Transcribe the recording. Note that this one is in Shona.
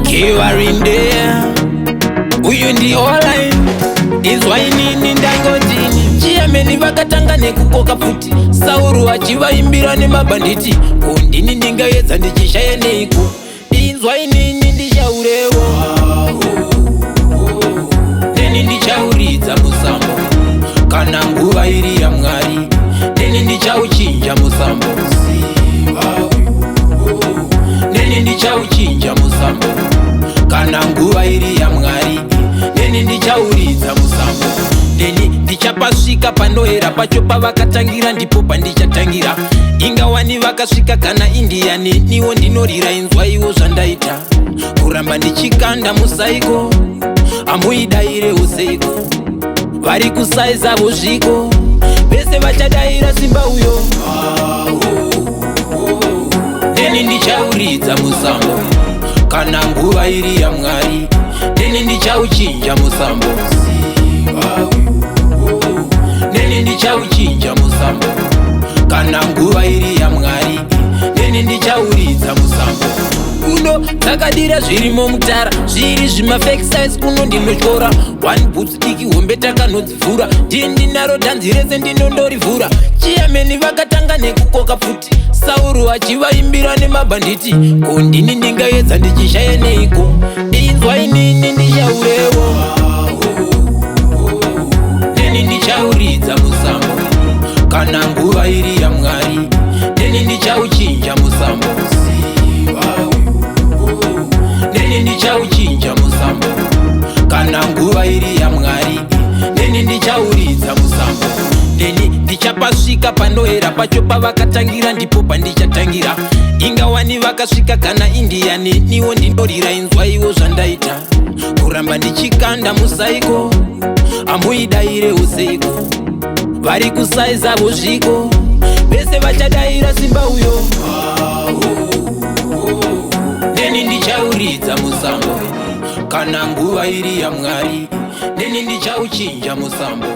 Kivarinde uyu ndi online izwa inini ndangotini chiyameni vakatanga nekukoka futi Sauru achivaimbira nemabhanditi kundini ndingaedza ndichishaya neiko inzwa inini ndichaurewo ndeni ndichauridza musambo kana nguva iri yaMwari ndeni ndichauchinja musambo ndeni ndichauchinja musambo kana nguva iri yaMwari ndeni ndichauridza musambo ndeni ndichapasvika panohera pacho pavakatangira ndipo pandichatangira ingawani vakasvika kana indiyani niwo ndinorira inzwa iwo zvandaita kuramba ndichikanda musaiko amuidairewo seiko vari kusaizavo zviko vese vachadaira simba uyo ndeni ndichauridza musambo kana nguva iri yaMwari ndeni ndichauchinja musambo ndeni ndichauchinja musambo kana nguva iri yaMwari ndeni ndichauridza musambo kuno takadira zvirimo mutara zviri zvimafake size kuno ndinotyora one boots diki hombe takanodzivhura ndiye ndinaro dhanzi rese ndinondorivhura chiyameni vakatanga nekukoka futi Sauru achivaimbira nemabhanditi kundini ndingaedza ndichishaya neiko inzwa inini ndichaurewo ndeni ndichauridza musambo kana nguva iri yaMwari ndeni ndichauchinja musambo ndeni ndichauchinja musambo kana nguva iri yaMwari ndeni ndichauridza musambo ndeni ndichapasvika panohera pacho pavakatangira ndipo pandichatangira ingawani vakasvika kana indiyani niwo ndinorira inzwa iwo zvandaita kuramba ndichikanda musaiko amuidairewo seiko vari kusaizavo zviko vese vachadaira simba uyo ndeni ndichauridza musambo kana nguva iri yaMwari ndeni ndichauchinja musambo